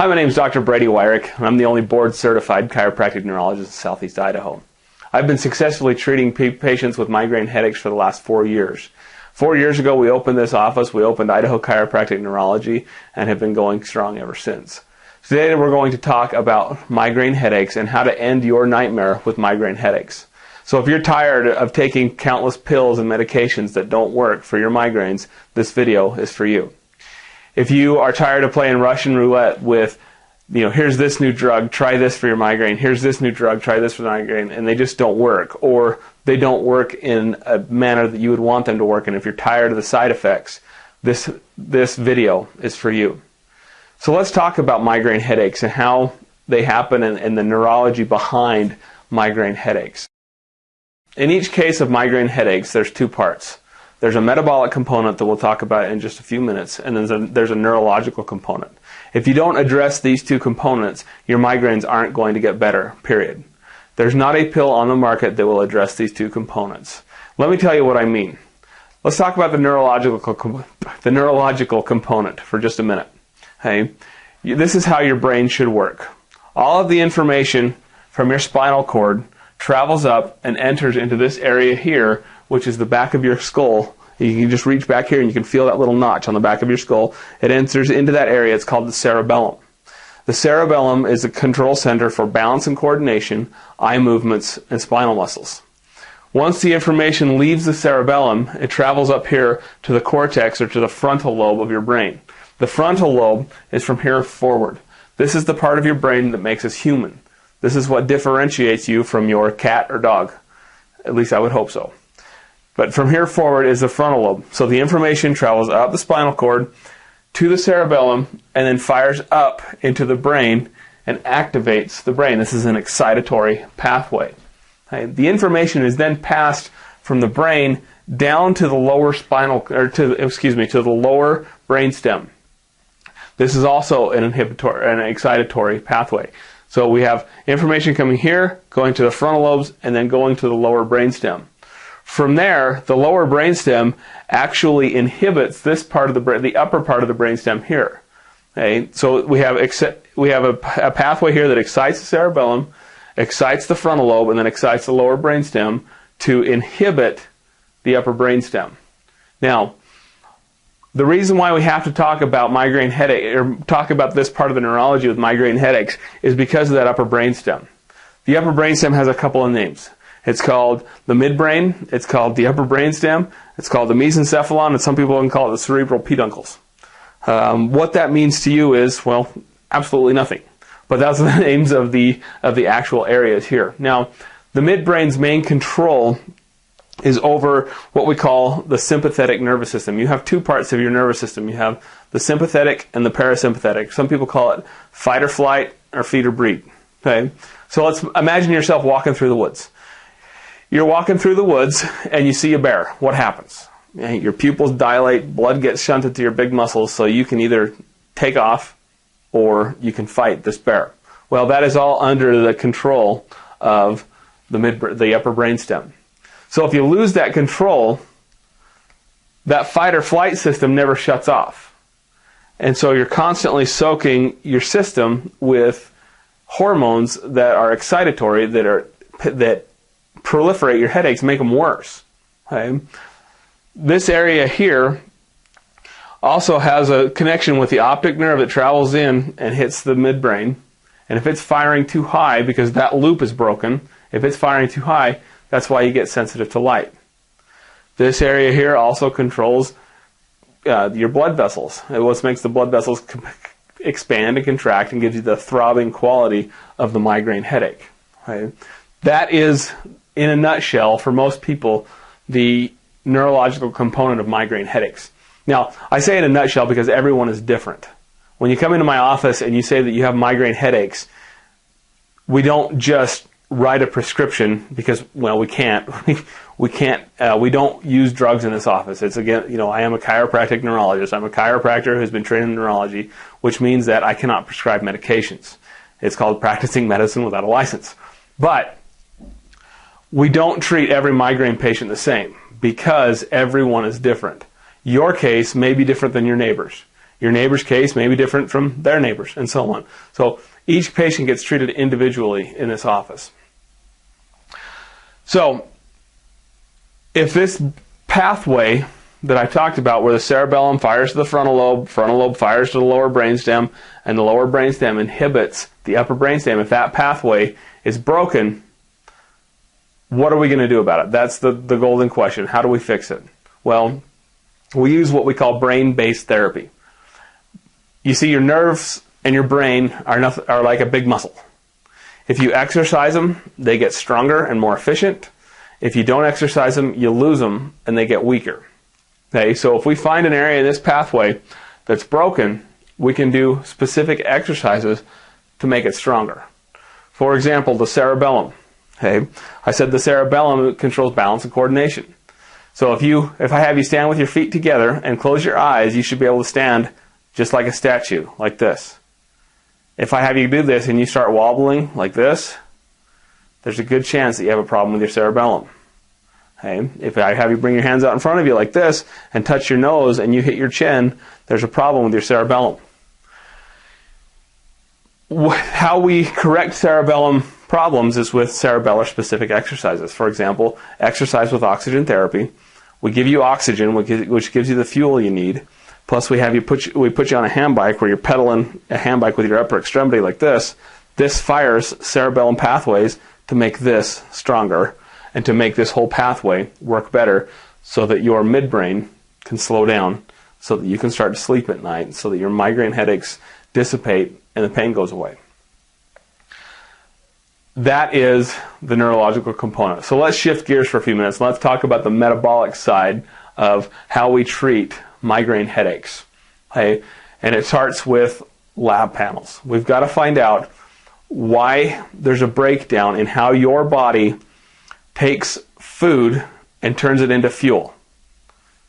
Hi, my name is Dr. Brady Wyrick, and I'm the only board-certified chiropractic neurologist in Southeast Idaho. I've been successfully treating patients with migraine headaches for the last 4 years. 4 years ago, we opened this office. We opened Idaho Chiropractic Neurology and have been going strong ever since. Today, we're going to talk about migraine headaches and how to end your nightmare with migraine headaches. So if you're tired of taking countless pills and medications that don't work for your migraines, this video is for you. If you are tired of playing Russian roulette with, here's this new drug, try this for your migraine, here's this new drug, try this for the migraine, and they just don't work, or they don't work in a manner that you would want them to work, and if you're tired of the side effects, this video is for you. So let's talk about migraine headaches and how they happen and the neurology behind migraine headaches. In each case of migraine headaches, there's two parts. There's a metabolic component that we'll talk about in just a few minutes, and then there's a neurological component. If you don't address these two components, your migraines aren't going to get better, period. There's not a pill on the market that will address these two components. Let me tell you what I mean. Let's talk about the neurological component for just a minute. Okay? This is how your brain should work. All of the information from your spinal cord travels up and enters into this area here, which is the back of your skull. You can just reach back here and you can feel that little notch on the back of your skull. It enters into that area. It's called the cerebellum. The cerebellum is a control center for balance and coordination, eye movements, and spinal muscles. Once the information leaves the cerebellum, it travels up here to the cortex or to the frontal lobe of your brain. The frontal lobe is from here forward. This is the part of your brain that makes us human. This is what differentiates you from your cat or dog. At least I would hope so. But from here forward is the frontal lobe. So the information travels up the spinal cord to the cerebellum and then fires up into the brain and activates the brain. This is an excitatory pathway. Okay? The information is then passed from the brain down to the lower to the lower brainstem. This is also an excitatory pathway. So we have information coming here, going to the frontal lobes, and then going to the lower brainstem. From there, the lower brainstem actually inhibits this part of the brain, the upper part of the brainstem here. Okay? So we have a pathway here that excites the cerebellum, excites the frontal lobe, and then excites the lower brainstem to inhibit the upper brainstem. Now, the reason why we have to talk about migraine headache, or talk about this part of the neurology with migraine headaches, is because of that upper brainstem. The upper brainstem has a couple of names. It's called the midbrain, it's called the upper brainstem, it's called the mesencephalon, and some people can call it the cerebral peduncles. What that means to you is, well, absolutely nothing. But that's the names of the actual areas here. Now, the midbrain's main control is over what we call the sympathetic nervous system. You have two parts of your nervous system. You have the sympathetic and the parasympathetic. Some people call it fight or flight or feed or breed. Okay? So let's imagine yourself walking through the woods. You're walking through the woods and you see a bear. What happens? Your pupils dilate, blood gets shunted to your big muscles, so you can either take off or you can fight this bear. Well, that is all under the control of the upper brainstem. So if you lose that control, that fight or flight system never shuts off. And so you're constantly soaking your system with hormones that are excitatory, that proliferate your headaches, make them worse. Okay? This area here also has a connection with the optic nerve that travels in and hits the midbrain. And if it's firing too high, because that loop is broken, if it's firing too high, that's why you get sensitive to light. This area here also controls your blood vessels. It what makes the blood vessels expand and contract and gives you the throbbing quality of the migraine headache. Okay? That is, in a nutshell, for most people, the neurological component of migraine headaches. Now, I say in a nutshell because everyone is different. When you come into my office and you say that you have migraine headaches, we don't just write a prescription because, well, we can't. We don't use drugs in this office. It's again, I am a chiropractic neurologist. I'm a chiropractor who's been trained in neurology, which means that I cannot prescribe medications. It's called practicing medicine without a license. But we don't treat every migraine patient the same because everyone is different. Your case may be different than your neighbor's. Your neighbor's case may be different from their neighbor's, and so on. So each patient gets treated individually in this office. So if this pathway that I talked about, where the cerebellum fires to the frontal lobe fires to the lower brainstem, and the lower brainstem inhibits the upper brainstem, if that pathway is broken, what are we going to do about it? That's the golden question. How do we fix it? Well, we use what we call brain-based therapy. You see, your nerves and your brain are like a big muscle. If you exercise them, they get stronger and more efficient. If you don't exercise them, you lose them and they get weaker. Okay, so if we find an area in this pathway that's broken, we can do specific exercises to make it stronger. For example, the cerebellum. Okay, I said the cerebellum controls balance and coordination. So if I have you stand with your feet together and close your eyes, you should be able to stand just like a statue, like this. If I have you do this and you start wobbling like this, there's a good chance that you have a problem with your cerebellum. Okay? If I have you bring your hands out in front of you like this and touch your nose and you hit your chin, there's a problem with your cerebellum. How we correct cerebellum problems is with cerebellar specific exercises. For example, exercise with oxygen therapy. We give you oxygen, which gives you the fuel you need. Plus we put you on a hand bike where you're pedaling a hand bike with your upper extremity like this. This fires cerebellum pathways to make this stronger and to make this whole pathway work better so that your midbrain can slow down, so that you can start to sleep at night, so that your migraine headaches dissipate and the pain goes away. That is the neurological component. So let's shift gears for a few minutes. Let's talk about the metabolic side of how we treat migraine headaches. Okay? And it starts with lab panels. We've got to find out why there's a breakdown in how your body takes food and turns it into fuel.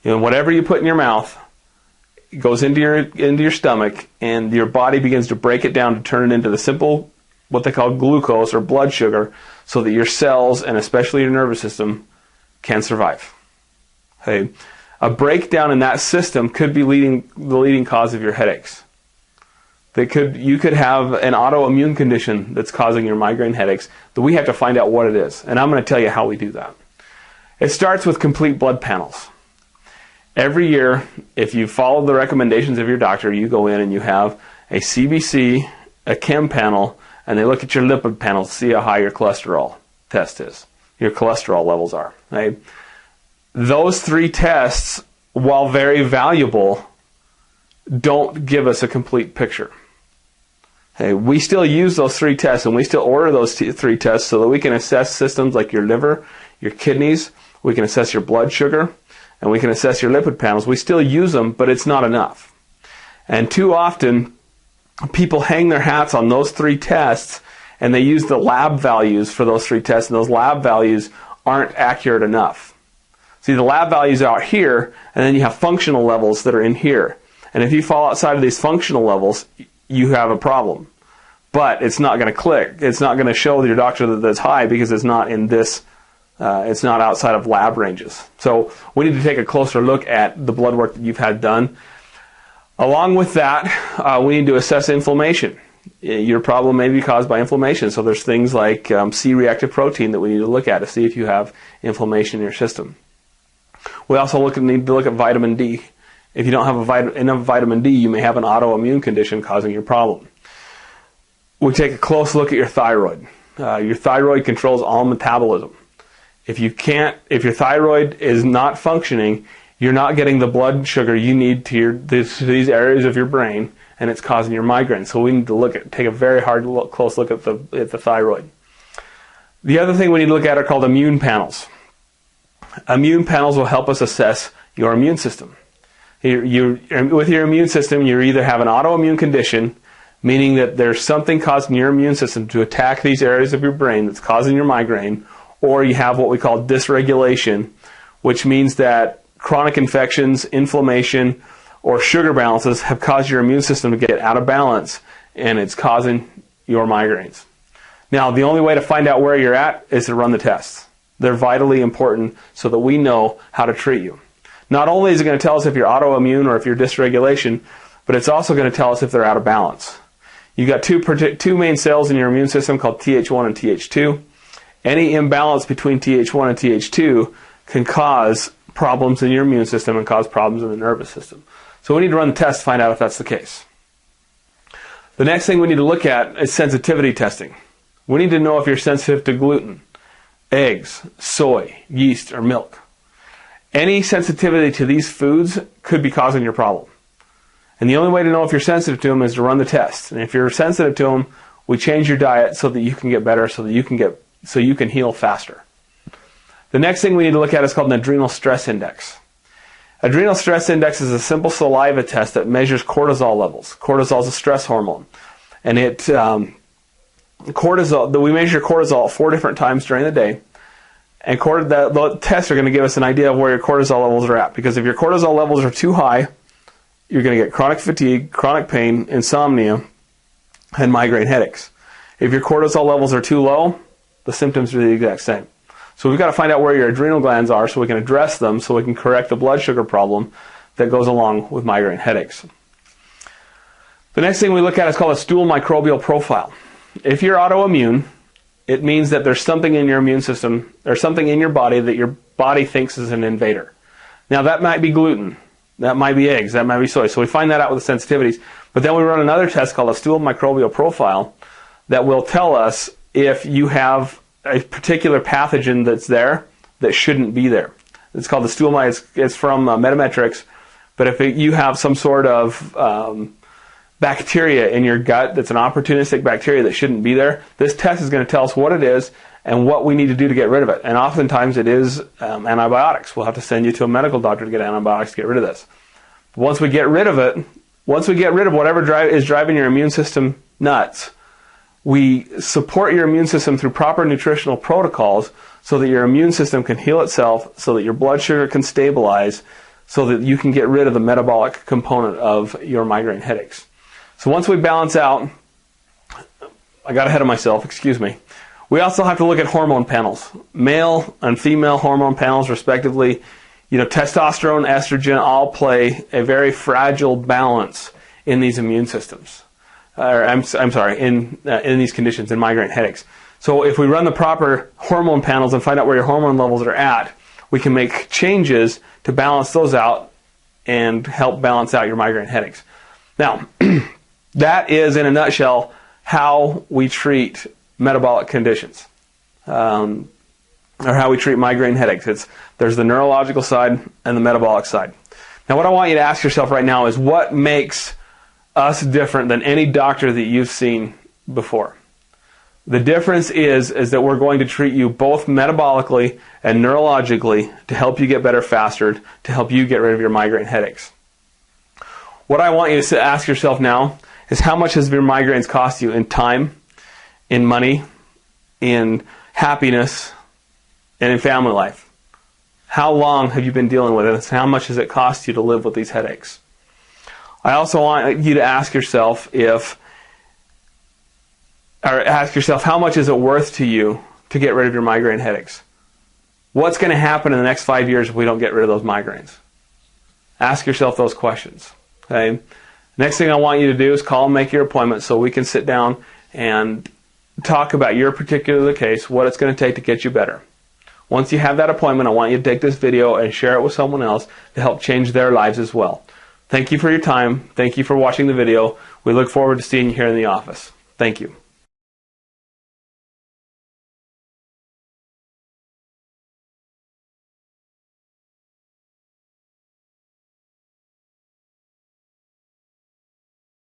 You know, whatever you put in your mouth, it goes into your stomach, and your body begins to break it down to turn it into the simple, what they call glucose or blood sugar, so that your cells and especially your nervous system can survive. Okay? A breakdown in that system could be the leading cause of your headaches. You could have an autoimmune condition that's causing your migraine headaches, but we have to find out what it is. And I'm going to tell you how we do that. It starts with complete blood panels. Every year, if you follow the recommendations of your doctor, you go in and you have a CBC, a chem panel, and they look at your lipid panel to see how high your cholesterol test is, your cholesterol levels are. Right? Those three tests, while very valuable, don't give us a complete picture. Okay, we still use those three tests, and we still order those three tests so that we can assess systems like your liver, your kidneys, we can assess your blood sugar, and we can assess your lipid panels. We still use them, but it's not enough. And too often, people hang their hats on those three tests, and they use the lab values for those three tests, and those lab values aren't accurate enough. See, the lab values are out here, and then you have functional levels that are in here. And if you fall outside of these functional levels, you have a problem. But it's not going to click. It's not going to show your doctor that that's high because it's not in this, it's not outside of lab ranges. So we need to take a closer look at the blood work that you've had done. Along with that, we need to assess inflammation. Your problem may be caused by inflammation. So there's things like C-reactive protein that we need to look at to see if you have inflammation in your system. We also need to look at vitamin D. If you don't have enough vitamin D, you may have an autoimmune condition causing your problem. We take a close look at your thyroid. Your thyroid controls all metabolism. If your thyroid is not functioning, you're not getting the blood sugar you need to these areas of your brain, and it's causing your migraine. So we need to take a very close look at the thyroid. The other thing we need to look at are called immune panels. Immune panels will help us assess your immune system. With your immune system, you either have an autoimmune condition, meaning that there's something causing your immune system to attack these areas of your brain that's causing your migraine, or you have what we call dysregulation, which means that chronic infections, inflammation, or sugar balances have caused your immune system to get out of balance, and it's causing your migraines. Now, the only way to find out where you're at is to run the tests. They're vitally important so that we know how to treat you. Not only is it going to tell us if you're autoimmune or if you're dysregulation, but it's also going to tell us if they're out of balance. You've got two main cells in your immune system called Th1 and Th2. Any imbalance between Th1 and Th2 can cause problems in your immune system and cause problems in the nervous system. So we need to run the test to find out if that's the case. The next thing we need to look at is sensitivity testing. We need to know if you're sensitive to gluten, eggs, soy, yeast, or milk. Any sensitivity to these foods could be causing your problem. And the only way to know if you're sensitive to them is to run the test. And if you're sensitive to them, we change your diet so that you can get better, so you can heal faster. The next thing we need to look at is called an adrenal stress index. Adrenal stress index is a simple saliva test that measures cortisol levels. Cortisol is a stress hormone. And we measure cortisol 4 different times during the day. And the tests are going to give us an idea of where your cortisol levels are at. Because if your cortisol levels are too high, you're going to get chronic fatigue, chronic pain, insomnia, and migraine headaches. If your cortisol levels are too low, the symptoms are the exact same. So we've got to find out where your adrenal glands are so we can address them, so we can correct the blood sugar problem that goes along with migraine headaches. The next thing we look at is called a stool microbial profile. If you're autoimmune, it means that there's something in your immune system, there's something in your body that your body thinks is an invader. Now that might be gluten, that might be eggs, that might be soy. So we find that out with the sensitivities. But then we run another test called a stool microbial profile that will tell us if you have a particular pathogen that's there that shouldn't be there. It's called the stool. It's from Metametrics. But if you have some sort of bacteria in your gut that's an opportunistic bacteria that shouldn't be there, this test is going to tell us what it is and what we need to do to get rid of it. And oftentimes it is antibiotics. We'll have to send you to a medical doctor to get antibiotics to get rid of this. But once we get rid of it, once we get rid of whatever is driving your immune system nuts, we support your immune system through proper nutritional protocols so that your immune system can heal itself, so that your blood sugar can stabilize, so that you can get rid of the metabolic component of your migraine headaches. So once we balance out, I got ahead of myself, excuse me. We also have to look at hormone panels, male and female hormone panels respectively. You know, testosterone, estrogen all play a very fragile balance in these immune systems. I'm sorry, in these conditions, in migraine headaches. So if we run the proper hormone panels and find out where your hormone levels are at, we can make changes to balance those out and help balance out your migraine headaches. Now, that is, in a nutshell, how we treat metabolic conditions, or how we treat migraine headaches. There's the neurological side and the metabolic side. Now, what I want you to ask yourself right now is what makes us different than any doctor that you've seen before. The difference is that we're going to treat you both metabolically and neurologically to help you get better faster, to help you get rid of your migraine headaches. What I want you to ask yourself now is how much has your migraines cost you in time, in money, in happiness, and in family life? How long have you been dealing with it? How much has it cost you to live with these headaches? I also want you to ask yourself how much is it worth to you to get rid of your migraine headaches? What's going to happen in the next 5 years if we don't get rid of those migraines? Ask yourself those questions. Okay. Next thing I want you to do is call and make your appointment so we can sit down and talk about your particular case, what it's going to take to get you better. Once you have that appointment, I want you to take this video and share it with someone else to help change their lives as well. Thank you for your time. Thank you for watching the video. We look forward to seeing you here in the office. Thank you.